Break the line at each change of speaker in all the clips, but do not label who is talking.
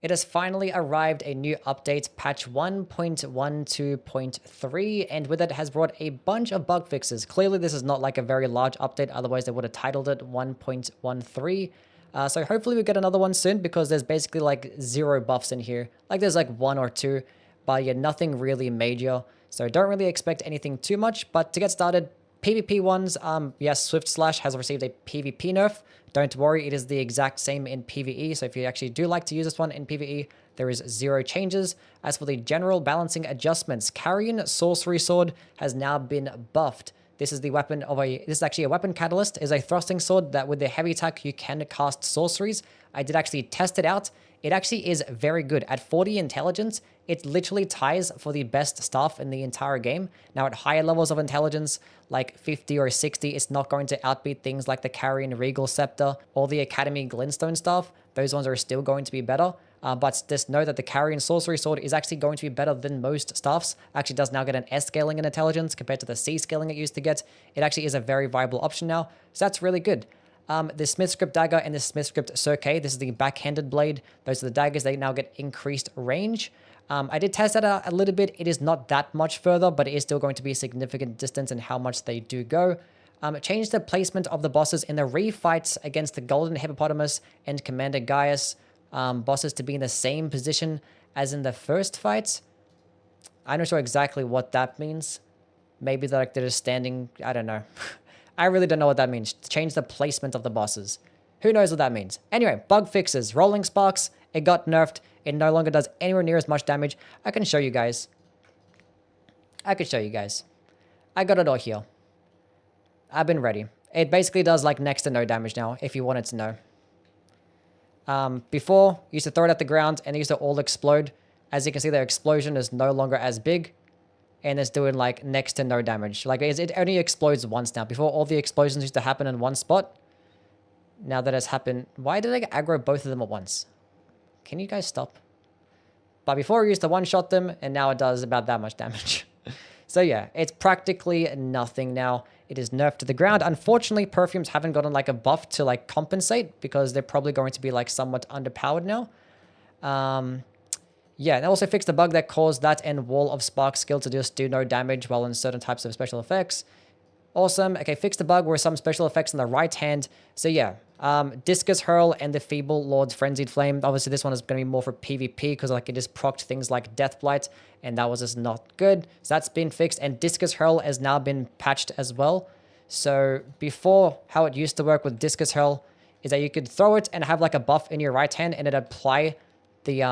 It has finally arrived, a new update, patch 1.12.3, and with it has brought a bunch of bug fixes. Clearly, this is not like a very large update, otherwise they would have titled it 1.13. So hopefully we get another one soon, because there's basically like 0 buffs in here. Like there's like 1 or 2, but yeah, nothing really major. So don't really expect anything too much, but to get started, PvP ones, yes, Swift Slash has received a PvP nerf. Don't worry, it is the exact same in PvE. So if you actually do like to use this one in PvE, there is 0 changes. As for the general balancing adjustments, Carrion Sorcery Sword has now been buffed. This is the weapon of this is actually a weapon catalyst, is a thrusting sword that with the heavy attack you can cast sorceries. I did actually test it out. It actually is very good. At 40 intelligence, it literally ties for the best stuff in the entire game. Now at higher levels of intelligence, like 50 or 60, it's not going to outbeat things like the Carrion Regal Scepter or the Academy Glintstone stuff. Those ones are still going to be better. But just know that the Carrion Sorcery Sword is actually going to be better than most stuffs. Actually does now get an S scaling in intelligence compared to the C scaling it used to get. It actually is a very viable option now. So that's really good. The SMITHSCRIPT dagger and the SMITHSCRIPT cirque, this is the backhanded blade. Those are the daggers. They now get increased range. I did test that out a little bit. It is not that much further, but it is still going to be a significant distance in how much they do go. Change the placement of the bosses in the refights against the Golden Hippopotamus and Commander Gaius. Bosses to be in the same position as in the first fight. I'm not sure exactly what that means. Maybe they're just standing, I don't know. I really don't know what that means. Change the placement of the bosses. Who knows what that means? Anyway, bug fixes. Rolling Sparks, it got nerfed. It no longer does anywhere near as much damage. I can show you guys. I got it all here. I've been ready. It basically does like next to no damage now, if you wanted to know. Before, you used to throw it at the ground and it used to all explode. As you can see, the explosion is no longer as big. And it's doing like next to no damage. Like it only explodes once now. Before, all the explosions used to happen in one spot. Now that has happened. Why did I aggro both of them at once? Can you guys stop? But before, it used to one-shot them, and now it does about that much damage. So yeah, it's practically nothing now. It is nerfed to the ground. Unfortunately, perfumes haven't gotten like a buff to like compensate, because they're probably going to be like somewhat underpowered now. Yeah, and also fixed the bug that caused that and Wall of Spark skill to just do no damage while in certain types of special effects. Awesome. Okay, fixed the bug where some special effects in the right hand. So yeah, Discus Hurl and the Feeble Lord's Frenzied Flame. Obviously, this one is going to be more for PvP because like it just procced things like Death Blight, and that was just not good. So that's been fixed, and Discus Hurl has now been patched as well. So before, how it used to work with Discus Hurl is that you could throw it and have like a buff in your right hand, and it'd apply the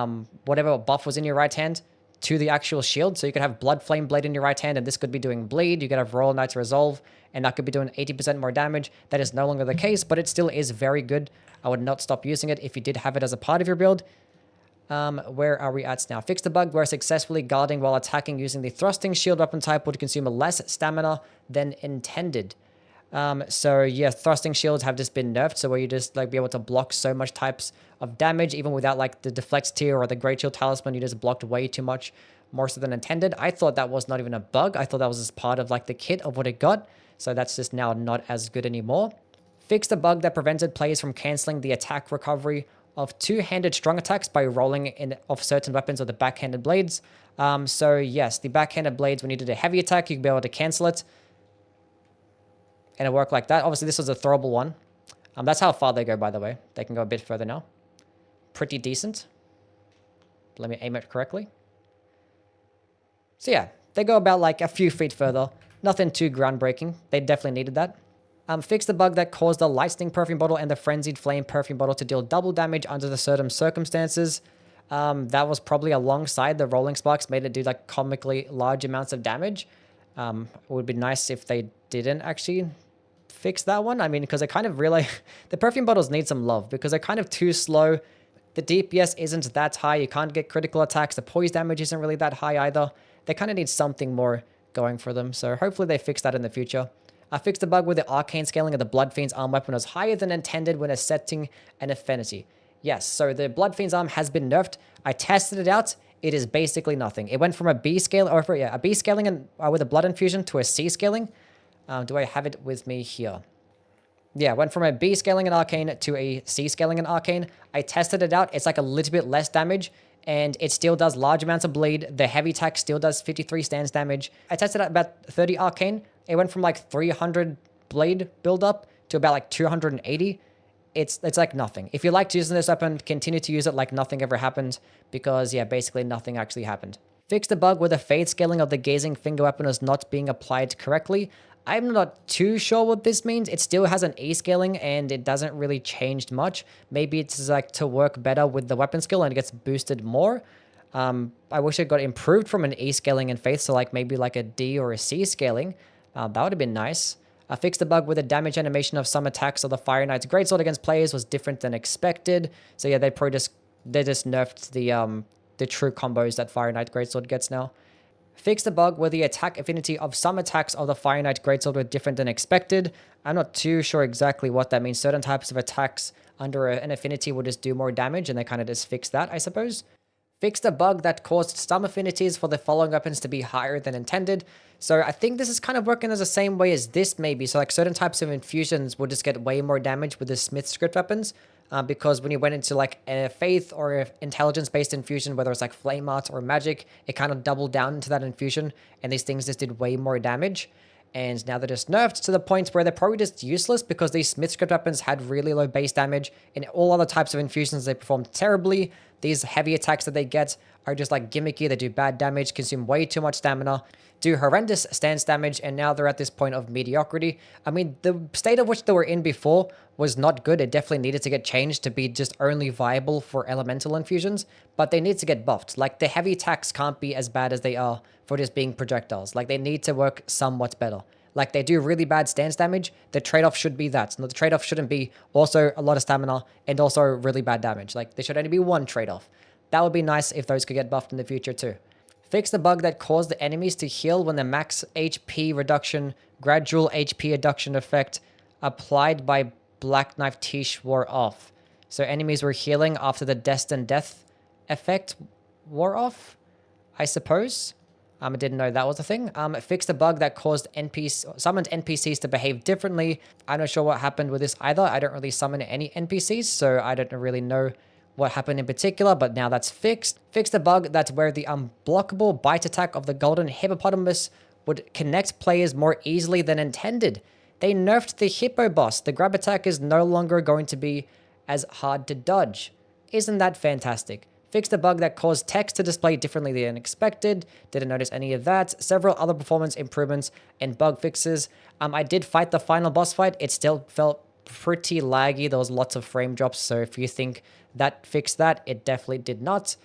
whatever buff was in your right hand to the actual shield. So you could have Blood Flame Blade in your right hand, and this could be doing bleed. You could have Royal Knight's Resolve, and that could be doing 80% more damage. That is no longer the case, but it still is very good. I would not stop using it if you did have it as a part of your build. Where are we at now? Fix the bug where successfully guarding while attacking using the thrusting shield weapon type would consume less stamina than intended. So yeah, thrusting shields have just been nerfed, so where you just like be able to block so much types of damage even without like the deflect tier or the great shield talisman. You just blocked way too much, more so than intended. I thought that was not even a bug. I thought that was just part of like the kit of what it got, so that's just now not as good anymore. Fixed the bug that prevented players from cancelling the attack recovery of two-handed strong attacks by rolling in off certain weapons with the backhanded blades. So yes, the backhanded blades, when you did a heavy attack, you could be able to cancel it, and it worked like that. Obviously, this was a throwable one. That's how far they go, by the way. They can go a bit further now. Pretty decent. Let me aim it correctly. So yeah, they go about like a few feet further. Nothing too groundbreaking. They definitely needed that. Fix the bug that caused the Lightning Perfume Bottle and the Frenzied Flame Perfume Bottle to deal double damage under the certain circumstances. That was probably alongside the Rolling Sparks, made it do like comically large amounts of damage. It would be nice if they didn't actually fix that one. I mean, because I kind of really... the perfume bottles need some love because they're kind of too slow. The DPS isn't that high. You can't get critical attacks. The poise damage isn't really that high either. They kind of need something more going for them. So hopefully they fix that in the future. I fixed the bug with the arcane scaling of the Bloodfiend's arm weapon was higher than intended when setting an affinity. Yes, so the Bloodfiend's arm has been nerfed. I tested it out. It is basically nothing. It went from a B scale, or a B scaling with a blood infusion to a C scaling. Do I have it with me here? Yeah, went from a B scaling in Arcane to a C scaling in Arcane. I tested it out. It's like a little bit less damage, and it still does large amounts of bleed. The heavy attack still does 53 stance damage. I tested out about 30 Arcane. It went from like 300 bleed build up to about like 280. It's like nothing. If you liked using this weapon, continue to use it like nothing ever happened, because yeah, basically nothing actually happened. Fixed a bug where the fade scaling of the gazing finger weapon was not being applied correctly. I'm not too sure what this means. It still has an E scaling and it doesn't really change much. Maybe it's like to work better with the weapon skill and it gets boosted more. I wish it got improved from an E scaling in Faith, so like maybe like a D or a C scaling. That would have been nice. Fixed the bug with the damage animation of some attacks of the Fire Knight's Greatsword against players was different than expected. So yeah, they just nerfed the true combos that Fire Knight Greatsword gets now. Fixed the bug where the attack affinity of some attacks of the Fire Knight Greatsword were different than expected. I'm not too sure exactly what that means. Certain types of attacks under an affinity will just do more damage, and they kind of just fixed that, I suppose. Fixed a bug that caused some affinities for the following weapons to be higher than intended. So I think this is kind of working as the same way as this maybe. So like certain types of infusions will just get way more damage with the SMITHSCRIPT weapons. Because when you went into like a faith or intelligence-based infusion, whether it's like flame art or magic, it kind of doubled down into that infusion, and these things just did way more damage. And now they're just nerfed to the point where they're probably just useless, because these SMITHSCRIPT weapons had really low base damage. In all other types of infusions, they performed terribly. These heavy attacks that they get are just like gimmicky. They do bad damage, consume way too much stamina, do horrendous stance damage, and now they're at this point of mediocrity. I mean, the state of which they were in before was not good. It definitely needed to get changed to be just only viable for elemental infusions, but they need to get buffed. Like, the heavy attacks can't be as bad as they are for just being projectiles. Like, they need to work somewhat better. Like, they do really bad stance damage. The trade-off should be that. No, the trade-off shouldn't be also a lot of stamina and also really bad damage. Like, there should only be one trade-off. That would be nice if those could get buffed in the future too. Fix the bug that caused the enemies to heal when the max HP reduction, gradual HP reduction effect applied by Black Knife Tish wore off. So enemies were healing after the Destined Death effect wore off, I suppose. I didn't know that was a thing. Fixed a bug that caused summoned NPCs to behave differently. I'm not sure what happened with this either. I don't really summon any NPCs, so I don't really know what happened in particular, but now that's fixed. Fixed a bug that's where the unblockable bite attack of the golden hippopotamus would connect players more easily than intended. They nerfed the hippo boss. The grab attack is no longer going to be as hard to dodge. Isn't that fantastic? Fixed a bug that caused text to display differently than expected. Didn't notice any of that. Several other performance improvements and bug fixes. I did fight the final boss fight. It still felt pretty laggy. There was lots of frame drops, so if you think that fixed that, it definitely did not.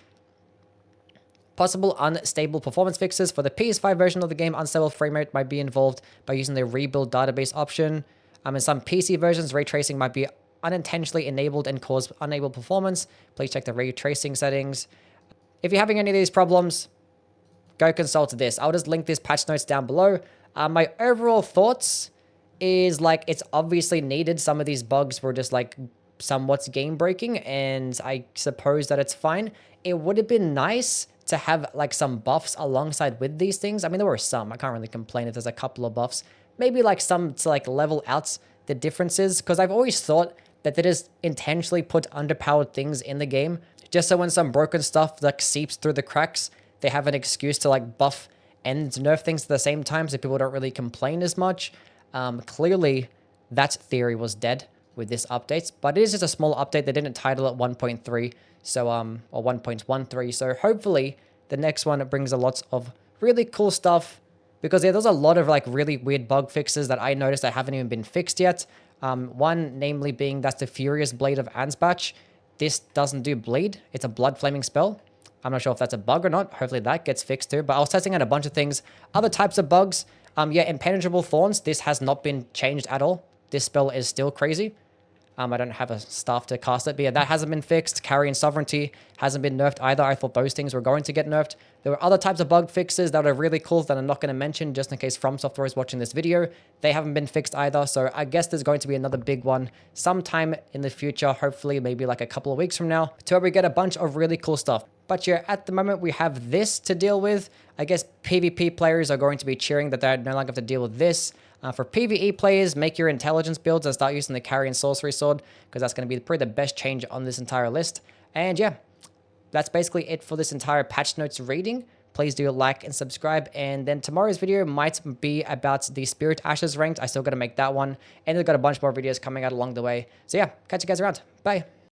Possible unstable performance fixes for the PS5 version of the game. Unstable frame rate might be involved by using the rebuild database option. In some PC versions, ray tracing might be unintentionally enabled and cause unable performance. Please check the ray tracing settings. If you're having any of these problems, go consult this. I'll just link this patch notes down below. My overall thoughts is like, it's obviously needed. Some of these bugs were just like somewhat game breaking, and I suppose that it's fine. It would have been nice to have like some buffs alongside with these things. I mean, there were some. I can't really complain if there's a couple of buffs. Maybe like some to like level out the differences, because I've always thought that they just intentionally put underpowered things in the game just so when some broken stuff like seeps through the cracks, they have an excuse to like buff and nerf things at the same time, so people don't really complain as much. Clearly, that theory was dead with this update, but it is just a small update. They didn't title it 1.3, so or 1.13. So hopefully the next one brings a lot of really cool stuff, because yeah, there's a lot of like really weird bug fixes that I noticed that haven't even been fixed yet. One namely being that's the Furious Blade of Ansbach. This doesn't do bleed. It's a blood flaming spell. I'm not sure if that's a bug or not. Hopefully that gets fixed too. But I was testing out a bunch of things. Other types of bugs. Yeah, Impenetrable Thorns. This has not been changed at all. This spell is still crazy. I don't have a staff to cast it, but yeah, that hasn't been fixed. Carrion Sovereignty hasn't been nerfed either. I thought those things were going to get nerfed. There were other types of bug fixes that are really cool that I'm not going to mention just in case From Software is watching this video. They haven't been fixed either, so I guess there's going to be another big one sometime in the future, hopefully maybe like a couple of weeks from now, to where we get a bunch of really cool stuff. But yeah, at the moment we have this to deal with. I guess PvP players are going to be cheering that they no longer have to deal with this. For PvE players, make your intelligence builds and start using the carry and sorcery sword, because that's going to be probably the best change on this entire list. And yeah, that's basically it for this entire patch notes reading. Please do like and subscribe. And then tomorrow's video might be about the Spirit Ashes ranked. I still got to make that one. And I've got a bunch more videos coming out along the way. So yeah, catch you guys around. Bye.